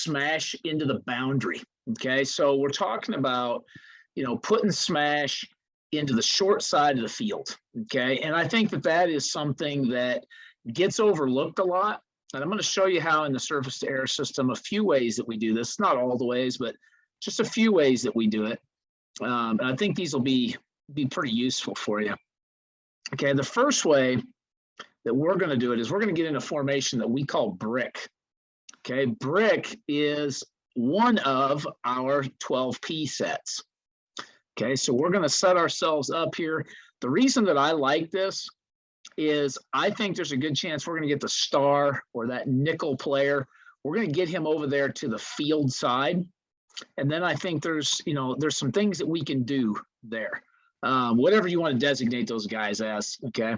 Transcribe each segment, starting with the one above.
smash into the boundary. Okay, so we're talking about, putting smash into the short side of the field. Okay, and I think that is something that gets overlooked a lot. And I'm going to show you how in the surface to air system, a few ways that we do this, not all the ways, but just a few ways that we do it. And I think these will be pretty useful for you. Okay, the first way that we're going to do it is we're going to get in a formation that we call brick. Okay, brick is one of our 12P sets. Okay, so we're going to set ourselves up here. The reason that I like this is I think there's a good chance we're going to get the star or that nickel player. We're going to get him over there to the field side. And then I think there's some things that we can do there. Whatever you want to designate those guys as, okay?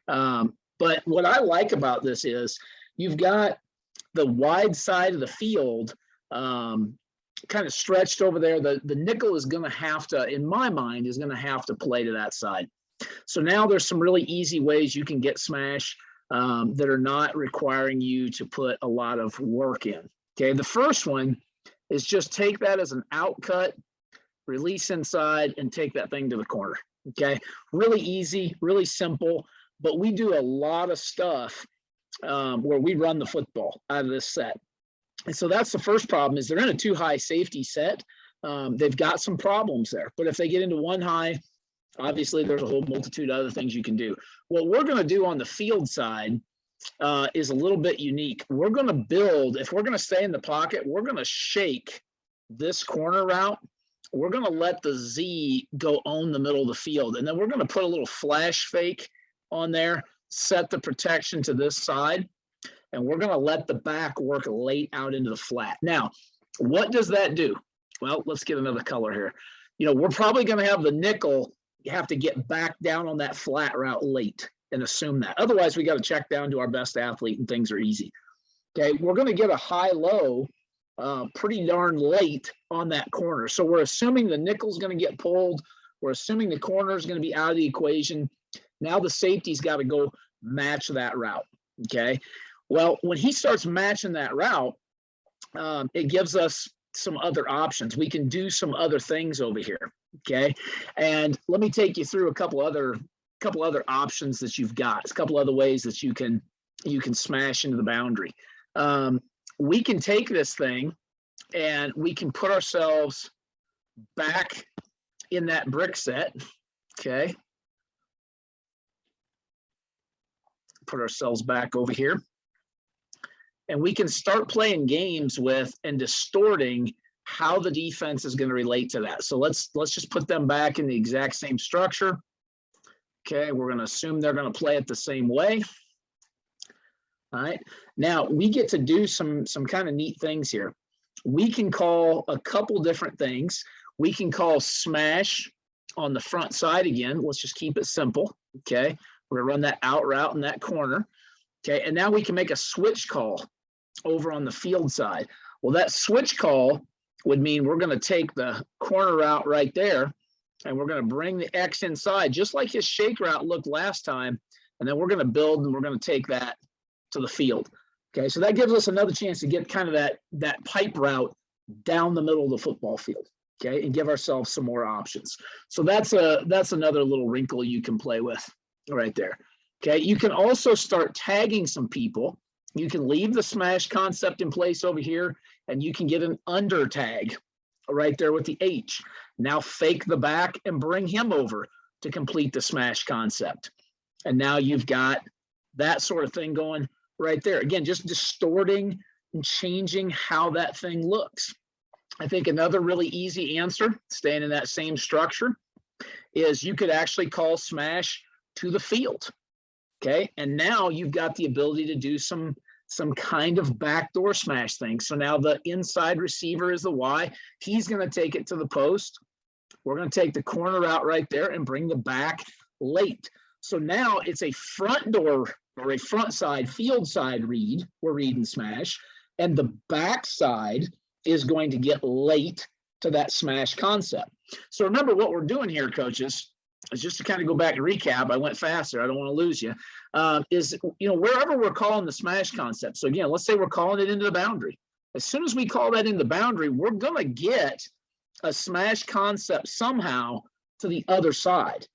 But what I like about this is you've got the wide side of the field kind of stretched over there. The nickel is going to have to, in my mind, is going to have to play to that side. So now there's some really easy ways you can get smash that are not requiring you to put a lot of work in. Okay, the first one is just take that as an outcut, release inside, and take that thing to the corner. Okay, really easy, really simple, but we do a lot of stuff where we run the football out of this set. And so that's the first problem is they're in a too high safety set. They've got some problems there, but if they get into one high, obviously there's a whole multitude of other things you can do. What we're going to do on the field side is a little bit unique. We're going to build, if we're going to stay in the pocket, we're going to shake this corner route. We're going to let the Z go own the middle of the field. And then we're going to put a little flash fake on there, set the protection to this side, and we're going to let the back work late out into the flat. Now, what does that do? Well, let's get another color here. We're probably going to have the nickel. You have to get back down on that flat route late and assume that. Otherwise, we got to check down to our best athlete and things are easy. Okay, we're going to get a high-low pretty darn late on that corner. So we're assuming the nickel's going to get pulled. We're assuming the corner is going to be out of the equation. Now the safety's got to go match that route. Okay, well, when he starts matching that route, it gives us some other options. We can do some other things over here. Okay, and let me take you through a couple other options that you've got. A couple other ways that you can smash into the boundary. We can take this thing and we can put ourselves back in that brick set. Okay, put ourselves back over here, and we can start playing games with and distorting how the defense is going to relate to that. So let's just put them back in the exact same structure. Okay, we're going to assume they're going to play it the same way. All right, now we get to do some kind of neat things here. We can call a couple different things. We can call smash on the front side again. Let's just keep it simple. Okay, we're going to run that out route in that corner. Okay, and now we can make a switch call over on the field side. Well, that switch call would mean we're going to take the corner route right there, and we're going to bring the X inside, just like his shake route looked last time, and then we're going to build and we're going to take that to the field. Okay, so that gives us another chance to get kind of that pipe route down the middle of the football field. Okay, and give ourselves some more options. So that's another little wrinkle you can play with right there. Okay, you can also start tagging some people. You can leave the smash concept in place over here, and you can get an under tag right there with the H. Now fake the back and bring him over to complete the smash concept. And now you've got that sort of thing going right there. Again, just distorting and changing how that thing looks. I think another really easy answer, staying in that same structure, is you could actually call smash to the field. Okay, and now you've got the ability to do some kind of backdoor smash thing. So now the inside receiver is the Y. He's going to take it to the post. We're going to take the corner out right there and bring the back late. So now it's a front door or a front side, field side read. We're reading smash. And the back side is going to get late to that smash concept. So remember what we're doing here, coaches, is just to kind of go back and recap. I went faster. I don't want to lose you. Is, wherever we're calling the smash concept. So again, let's say we're calling it into the boundary. As soon as we call that in the boundary, we're going to get a smash concept somehow to the other side.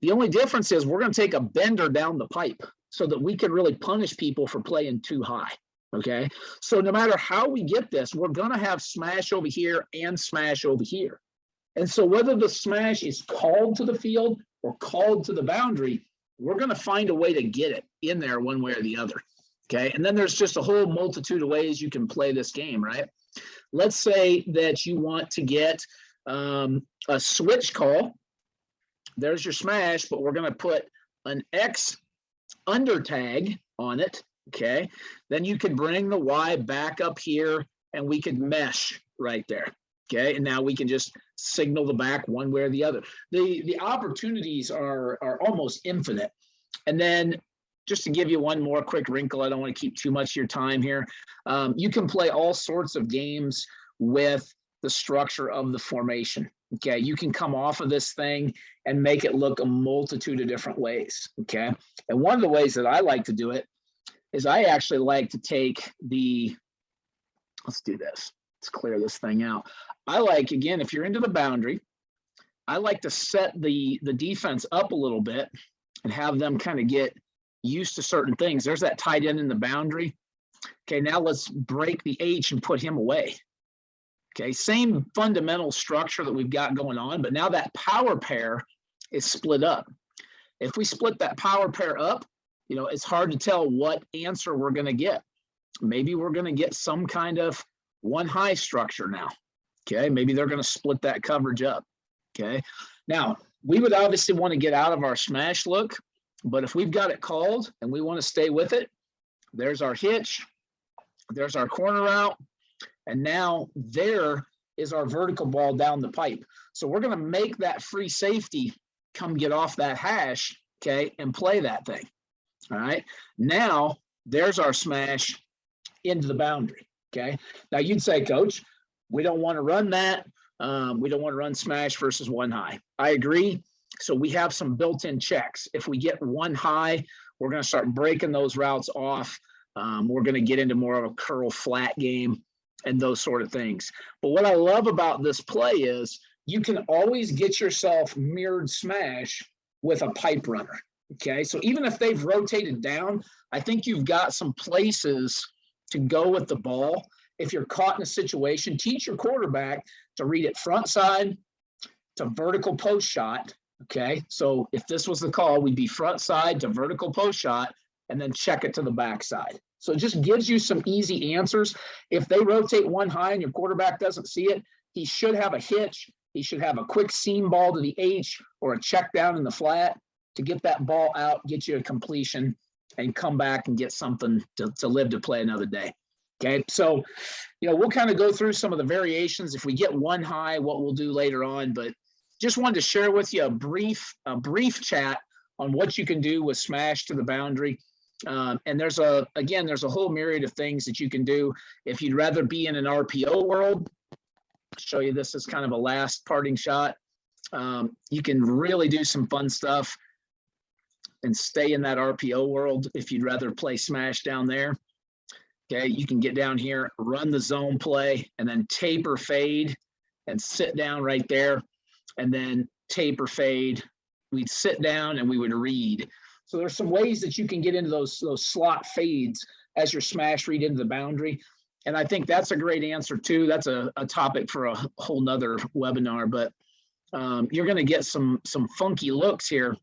The only difference is we're going to take a bender down the pipe so that we can really punish people for playing too high. Okay. So no matter how we get this, we're going to have smash over here and smash over here. And so whether the smash is called to the field or called to the boundary, we're going to find a way to get it in there one way or the other. Okay. And then there's just a whole multitude of ways you can play this game, right? Let's say that you want to get a switch call. There's your smash, but we're going to put an X under tag on it. Okay. Then you could bring the Y back up here and we could mesh right there. Okay. And now we can just signal the back one way or the other. The opportunities are almost infinite. And then just to give you one more quick wrinkle, I don't want to keep too much of your time here. You can play all sorts of games with the structure of the formation. Okay, you can come off of this thing and make it look a multitude of different ways. Okay, and one of the ways that I like to do it is I actually like to take let's do this. Let's clear this thing out. I like, again, if you're into the boundary, I like to set the defense up a little bit and have them kind of get used to certain things. There's that tight end in the boundary. Okay, now let's break the H and put him away. Okay, same fundamental structure that we've got going on, but now that power pair is split up. If we split that power pair up, it's hard to tell what answer we're going to get. Maybe we're going to get some kind of one high structure now. Okay, maybe they're going to split that coverage up. Okay, now we would obviously want to get out of our smash look, but if we've got it called and we want to stay with it, there's our hitch, there's our corner route, and now there is our vertical ball down the pipe. So we're going to make that free safety come get off that hash, okay, and play that thing. All right. Now there's our smash into the boundary. Okay. Now you'd say, Coach, we don't want to run that. We don't want to run smash versus one high. I agree. So we have some built-in checks. If we get one high, we're going to start breaking those routes off. We're going to get into more of a curl flat game and those sort of things. But what I love about this play is you can always get yourself mirrored smash with a pipe runner. Okay, so even if they've rotated down, I think you've got some places to go with the ball. If you're caught in a situation, teach your quarterback to read it front side to vertical post shot. Okay, so if this was the call, we'd be front side to vertical post shot and then check it to the backside. So it just gives you some easy answers. If they rotate one high and your quarterback doesn't see it, he should have a hitch. He should have a quick seam ball to the H or a check down in the flat to get that ball out, get you a completion, and come back and get something to live to play another day. Okay, so we'll kind of go through some of the variations. If we get one high, what we'll do later on, but just wanted to share with you a brief chat on what you can do with smash to the boundary. And there's a whole myriad of things that you can do. If you'd rather be in an RPO world, I'll show you this as kind of a last parting shot. You can really do some fun stuff and stay in that RPO world if you'd rather play smash down there. Okay, you can get down here, run the zone play, and then taper fade and sit down right there, and then taper fade. We'd sit down and we would read. So there's some ways that you can get into those slot fades as your smash read into the boundary. And I think that's a great answer too. That's a topic for a whole nother webinar, but you're going to get some funky looks here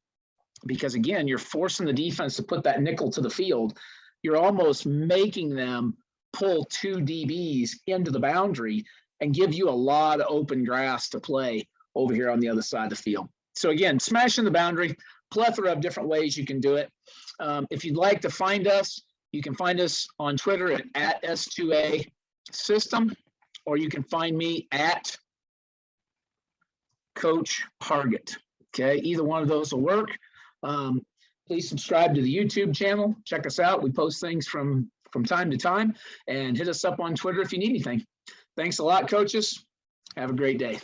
because again, you're forcing the defense to put that nickel to the field. You're almost making them pull two DBs into the boundary and give you a lot of open grass to play over here on the other side of the field. So again, smashing the boundary, plethora of different ways you can do it. If you'd like to find us, you can find us on Twitter at S2A System, or you can find me at Coach Hargitt. Okay, either one of those will work. Please subscribe to the YouTube channel. Check us out. We post things from time to time, and hit us up on Twitter if you need anything. Thanks a lot, coaches. Have a great day.